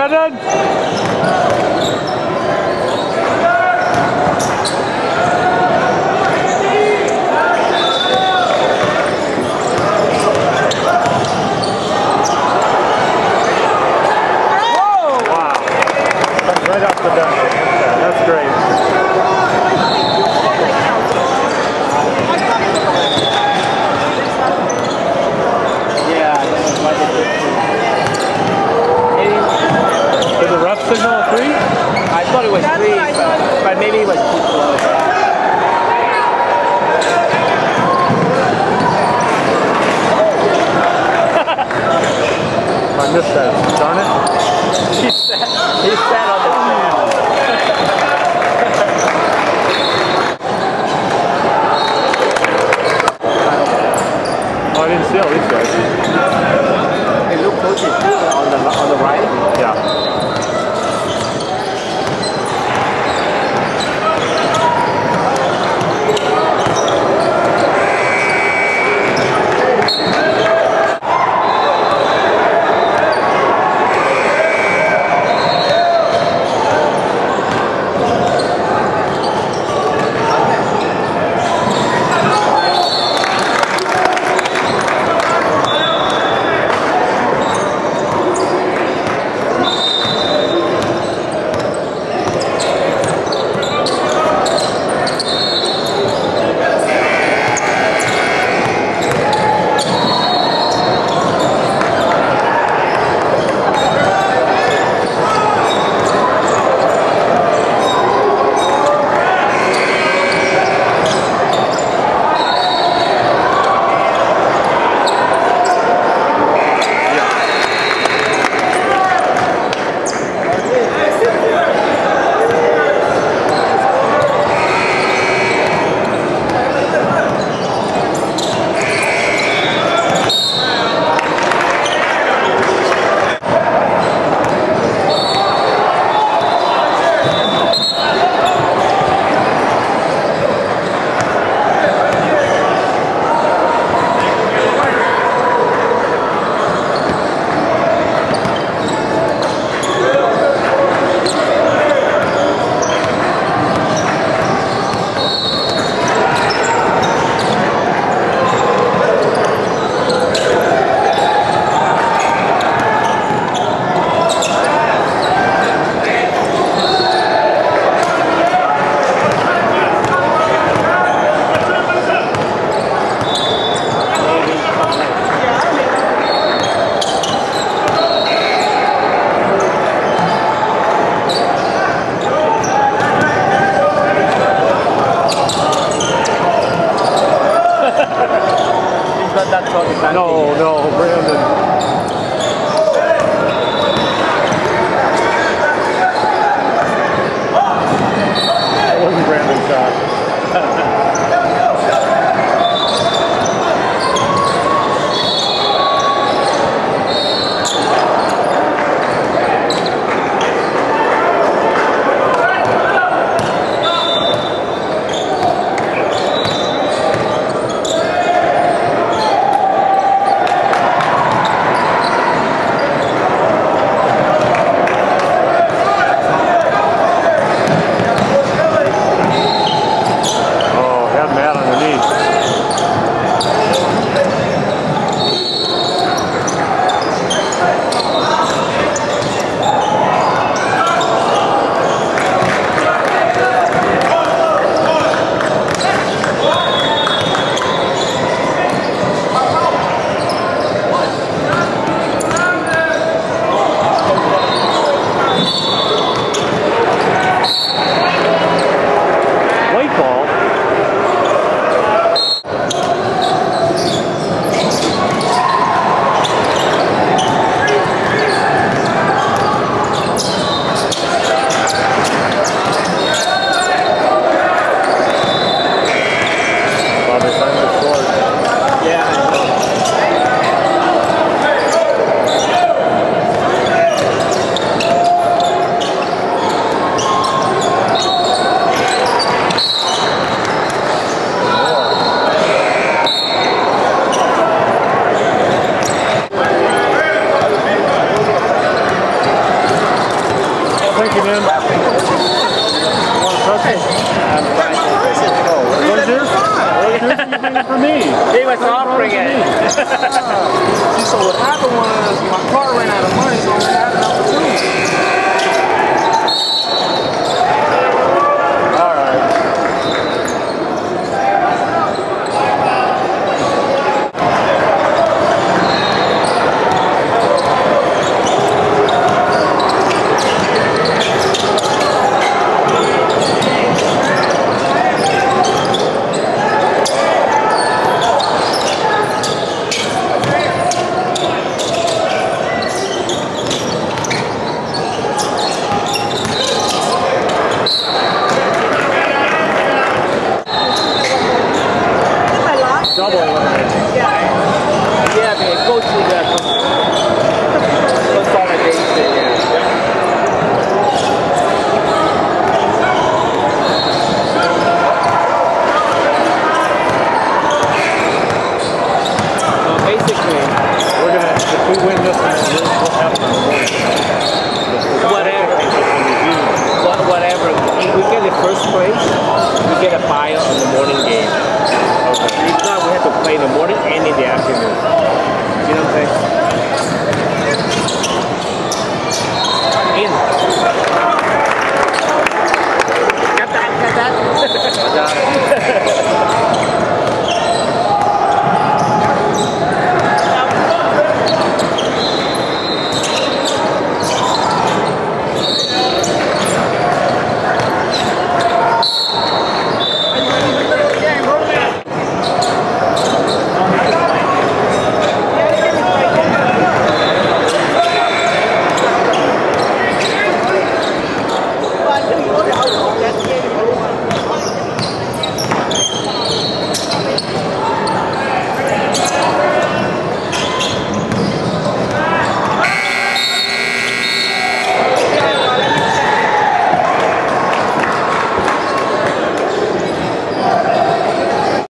Brandon! Right off the bat. That's great. Yeah, Did the ref signal a 3? I thought it was 3, but maybe it was too close. I missed that. Darn it. He sat on the stand. Oh, I didn't see all these guys. Hey, look, coaches on the right. Yeah. No, Brandon. That wasn't Brandon's shot. offering it for me. He was offering it. See, so what happened was my car ran out of money, so I only had enough for 2. All right. Double elimination.